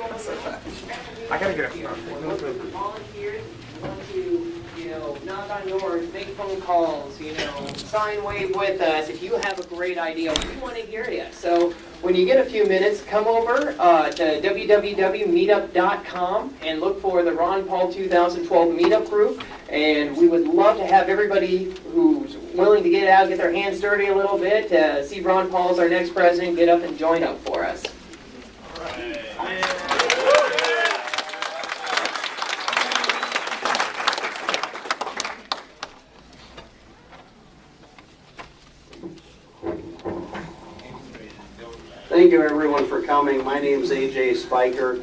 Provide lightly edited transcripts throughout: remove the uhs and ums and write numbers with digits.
I gotta get a volunteers, you want to, knock on doors, make phone calls, sign wave with us. If you have a great idea, we want to hear you. So when you get a few minutes, come over to www.meetup.com and look for the Ron Paul 2012 Meetup Group. And we would love to have everybody who's willing to get out, get their hands dirty a little bit, see Ron Paul as our next president, get up and join up for us. All right. Thank you everyone for coming. My name is AJ Spiker.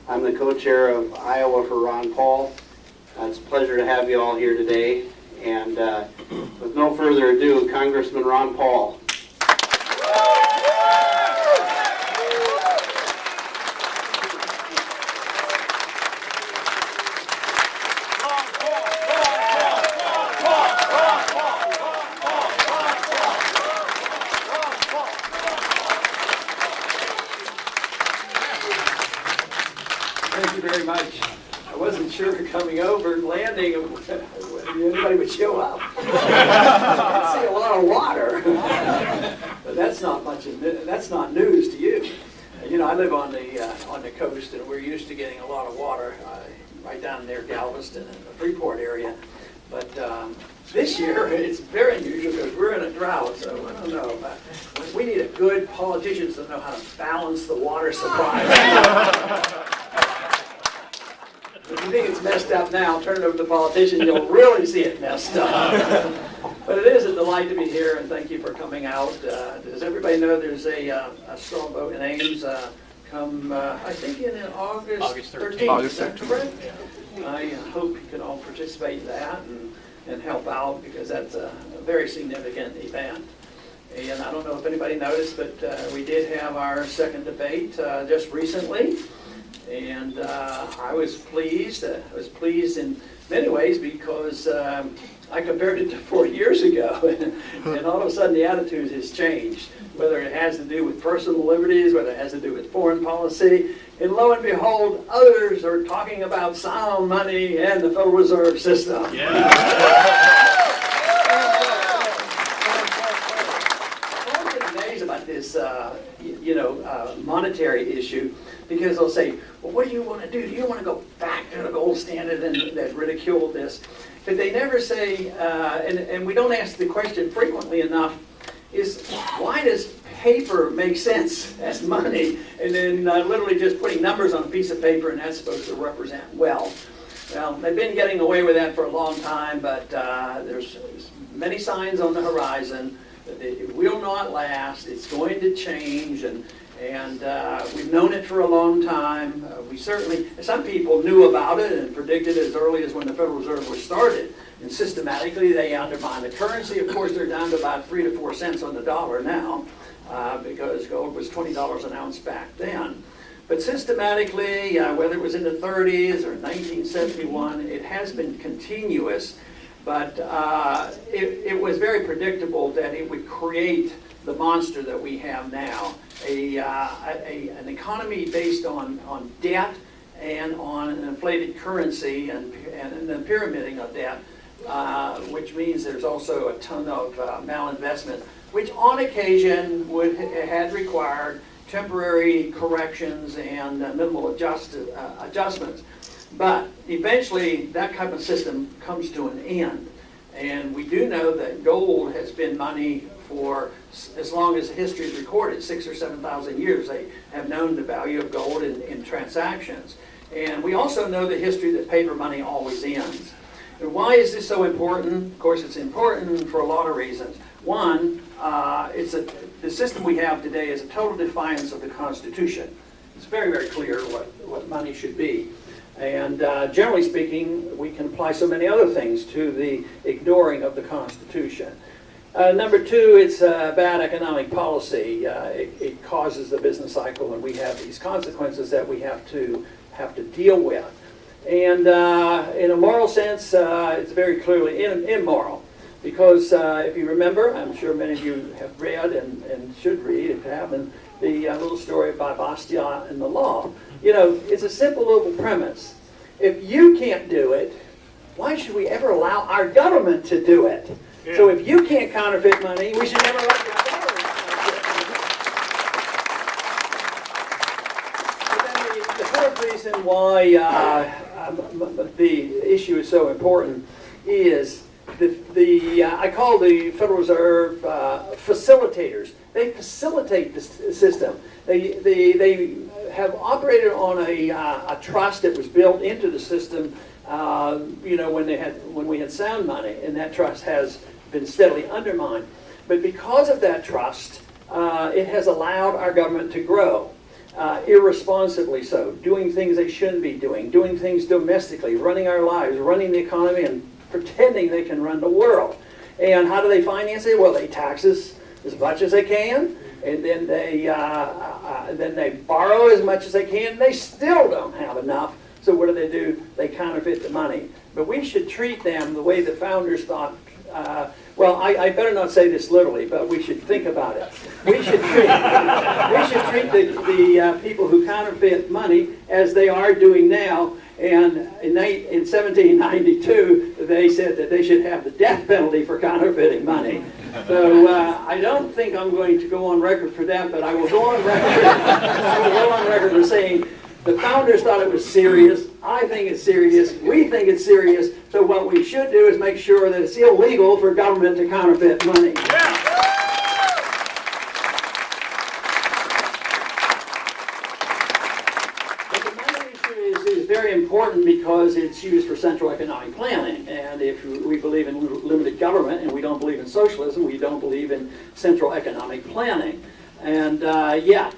I'm the co-chair of Iowa for Ron Paul. It's a pleasure to have you all here today. And with no further ado, Congressman Ron Paul. Thank you very much. I wasn't sure coming over and landing whether anybody would show up. I see a lot of water, but that's not much. That's not news to you. I live on the coast, and we're used to getting a lot of water right down near Galveston and the Freeport area. But this year it's very unusual because we're in a drought. So I don't know. We need a good politicians to know how to balance the water supply. If you think it's messed up now, turn it over to the politician, you'll really see it messed up. But it is a delight to be here, and thank you for coming out. Does everybody know there's a strong vote in Ames come, I think in August 13th. August Is that 13th. correct? I hope you can all participate in that and help out, because that's a very significant event. And I don't know if anybody noticed, but we did have our second debate just recently. And I was pleased. I was pleased in many ways because I compared it to 4 years ago, and all of a sudden the attitude has changed, whether it has to do with personal liberties, whether it has to do with foreign policy. And lo and behold, others are talking about sound money and the Federal Reserve System. Yeah. I'm amazed about this, monetary issue. Because they'll say, well, what do you want to do? Do you want to go back to the gold standard? And they've ridiculed this. But they never say, and we don't ask the question frequently enough, is why does paper make sense as money? And then literally just putting numbers on a piece of paper, and that's supposed to represent wealth. Well, they've been getting away with that for a long time, but there's many signs on the horizon that it will not last. It's going to change, and we've known it for a long time. We certainly, some people knew about it and predicted as early as when the Federal Reserve was started. And systematically, they undermined the currency. Of course, they're down to about 3 to 4 cents on the dollar now, because gold was $20 an ounce back then. But systematically, whether it was in the 30s or 1971, it has been continuous. But it was very predictable that it would create the monster that we have now, an economy based on debt and on an inflated currency and the pyramiding of debt, which means there's also a ton of malinvestment, which on occasion had required temporary corrections and minimal adjustments. But eventually that type of system comes to an end. And we do know that gold has been money for as long as history is recorded, 6,000 or 7,000 years. They have known the value of gold in transactions. And we also know the history that paper money always ends. And why is this so important? Of course, it's important for a lot of reasons. One, the system we have today is a total defiance of the Constitution. It's very, very clear what money should be. And generally speaking, we can apply so many other things to the ignoring of the Constitution. Number two, it's bad economic policy. It causes the business cycle, and we have these consequences that we have to deal with. And in a moral sense, it's very clearly immoral. Because if you remember, I'm sure many of you have read and should read, if you haven't, the little story by Bastiat and the law. You know, it's a simple little premise. If you can't do it, why should we ever allow our government to do it? Yeah. So if you can't counterfeit money, we should never let our government counterfeit money. But then the fourth reason why the issue is so important is I call the Federal Reserve facilitators. They facilitate the system. They have operated on a trust that was built into the system. You know, when we had sound money, and that trust has been steadily undermined. But because of that trust, it has allowed our government to grow. Irresponsibly so, doing things they shouldn't be doing things domestically, running our lives, running the economy, and pretending they can run the world. And how do they finance it? Well, they tax us as much as they can, and then they borrow as much as they can, and they still don't have enough. So what do? They counterfeit the money. But we should treat them the way the founders thought. Well, I better not say this literally, but we should think about it. We should treat the people who counterfeit money as they are doing now. And in 1792, they said that they should have the death penalty for counterfeiting money. So I don't think I'm going to go on record for that, but I will go on record. I will go on record for saying the founders thought it was serious. I think it's serious. We think it's serious. So what we should do is make sure that it's illegal for government to counterfeit money. Yeah. But the money issue is very important because it's used for central economic planning. And if we believe in limited government and we don't believe in socialism, we don't believe in central economic planning. And yet,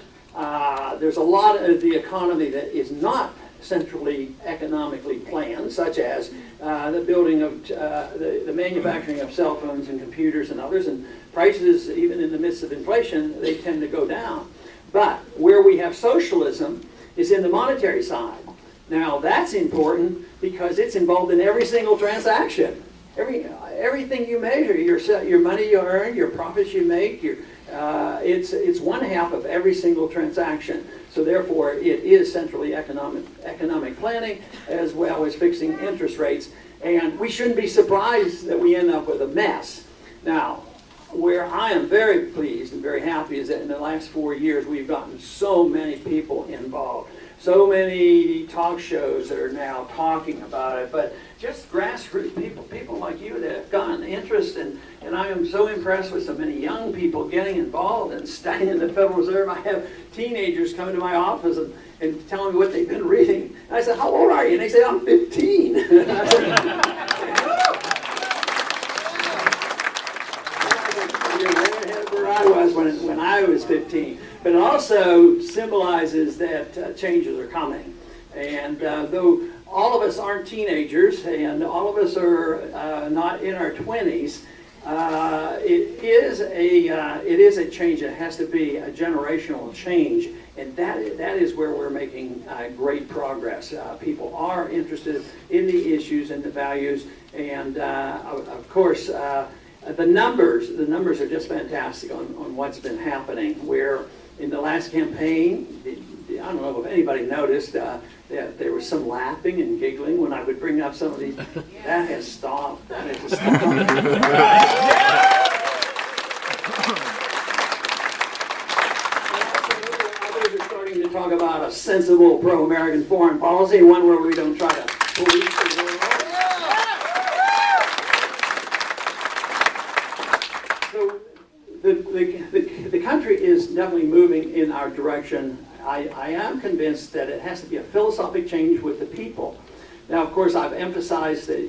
there's a lot of the economy that is not centrally economically planned, such as the building of the manufacturing of cell phones and computers and others, and prices, even in the midst of inflation, they tend to go down. But where we have socialism is in the monetary side. Now that's important because it's involved in every single transaction. Everything you measure, your money you earn, your profits you make, it's one half of every single transaction. So therefore, it is centrally economic planning as well as fixing interest rates. And we shouldn't be surprised that we end up with a mess. Now, where I am very pleased and very happy is that in the last 4 years, we've gotten so many people involved. So many talk shows that are now talking about it, but just grassroots people like you that have gotten interest, and I am so impressed with so many young people getting involved and studying the Federal Reserve. I have teenagers coming to my office and telling me what they've been reading. And I said, how old are you? And they say, I'm 15. I said, you're way ahead of where I was when I was 15. But it also symbolizes that changes are coming. And though all of us aren't teenagers and all of us are not in our 20s, it is a change. It has to be a generational change. And that is where we're making great progress. People are interested in the issues and the values. And of course, the numbers are just fantastic on what's been happening. Where in the last campaign, I don't know if anybody noticed that there was some laughing and giggling when I would bring up some of these. That has stopped. That has stopped. Others are starting to talk about a sensible pro-American foreign policy, one where we don't try to police the world. The country is definitely moving in our direction. I am convinced that it has to be a philosophic change with the people. Now, of course, I've emphasized that,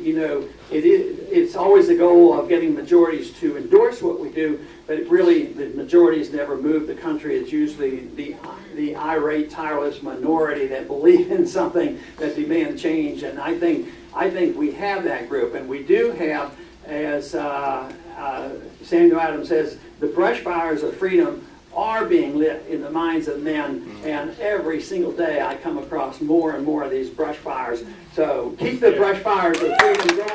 it's always the goal of getting majorities to endorse what we do, but really the majorities never move the country. It's usually the irate, tireless minority that believe in something that demand change. And I think we have that group, and we do have, as Samuel Adams says, the brush fires of freedom are being lit in the minds of men, and every single day I come across more and more of these brush fires. So keep the brush fires of freedom going.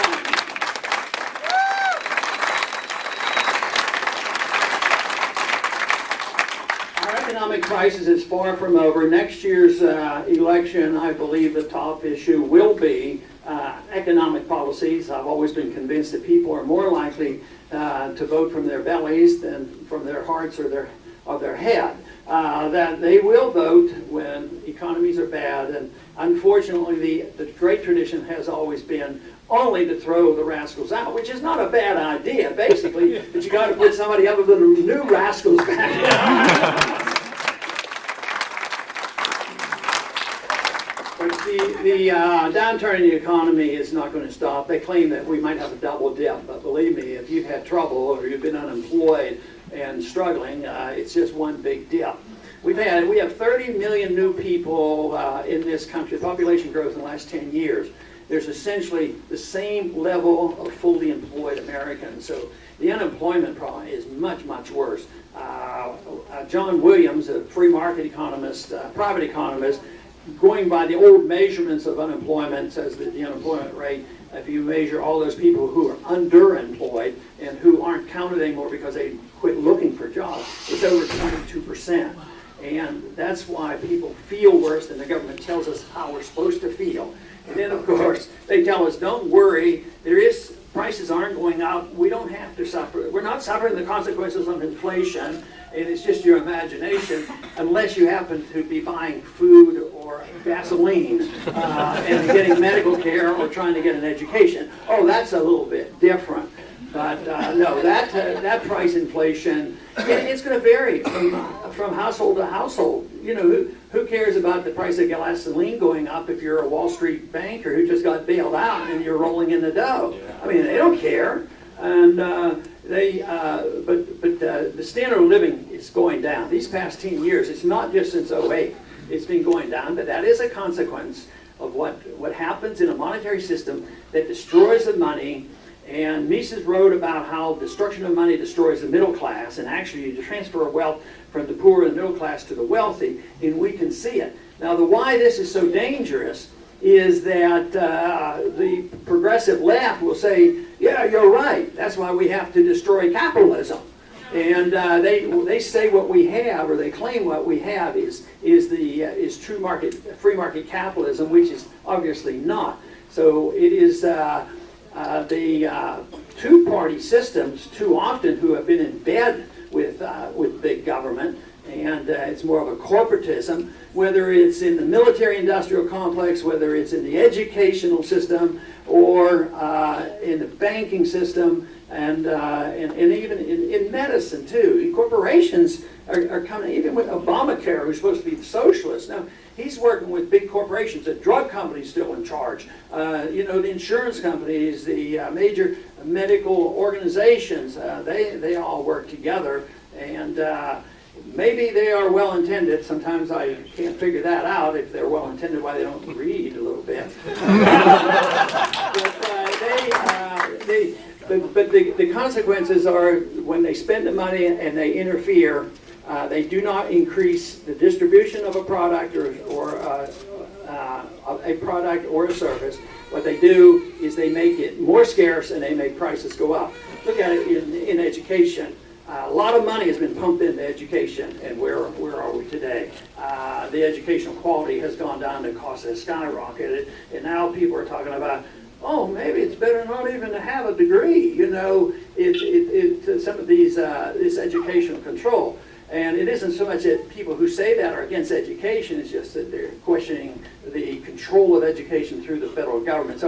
All right, economic crisis is far from over. Next year's election, I believe the top issue will be economic policies. I've always been convinced that people are more likely to vote from their bellies than from their hearts or their head. That they will vote when economies are bad, and unfortunately the great tradition has always been only to throw the rascals out, which is not a bad idea, basically, but you got to put somebody other than the new rascals back in. But the downturn in the economy is not going to stop. They claim that we might have a double dip, but believe me, if you've had trouble or you've been unemployed and struggling, it's just one big dip. We have 30 million new people in this country. Population growth in the last 10 years. There's essentially the same level of fully employed Americans. So the unemployment problem is much, much worse. John Williams, a free market economist, private economist, going by the old measurements of unemployment, says that the unemployment rate, if you measure all those people who are underemployed and who aren't counted anymore because they quit looking for jobs, it's over 22%. And that's why people feel worse than the government tells us how we're supposed to feel. And then, of course, they tell us, don't worry, prices aren't going up, we don't have to suffer. We're not suffering the consequences of inflation, and it's just your imagination, unless you happen to be buying food or gasoline and getting medical care or trying to get an education. Oh, that's a little bit different. But no, that price inflation, it's going to vary from household to household. You know, who cares about the price of gasoline going up if you're a Wall Street banker who just got bailed out and you're rolling in the dough? I mean, they don't care. And the standard of living is going down. These past 10 years, it's not just since '08, it's been going down, but that is a consequence of what happens in a monetary system that destroys the money. And Mises wrote about how destruction of money destroys the middle class, and actually you transfer wealth from the poor and the middle class to the wealthy, and we can see it. Now, the why this is so dangerous is that the progressive left will say, yeah, you're right, that's why we have to destroy capitalism. And they say what we have, or they claim what we have is true market, free market capitalism, which is obviously not. So it is the two-party systems too often who have been in bed with big government, and it's more of a corporatism, whether it's in the military-industrial complex, whether it's in the educational system, or in the banking system, and even in medicine too. Corporations are coming, even with Obamacare, who's supposed to be the socialist. Now, he's working with big corporations. The drug company's still in charge. You know, the insurance companies, the major medical organizations, they all work together. And maybe they are well-intended. Sometimes I can't figure that out, if they're well-intended, why they don't read a little bit. But the consequences are when they spend the money and they interfere, they do not increase the distribution of a product or a product or a service. What they do is they make it more scarce and they make prices go up. Look at it in education. A lot of money has been pumped into education, and where are we today? The educational quality has gone down, the cost has skyrocketed, and now people are talking about, oh, maybe it's better not even to have a degree. You know, it's some of these this educational control. And it isn't so much that people who say that are against education, it's just that they're questioning the control of education through the federal government. So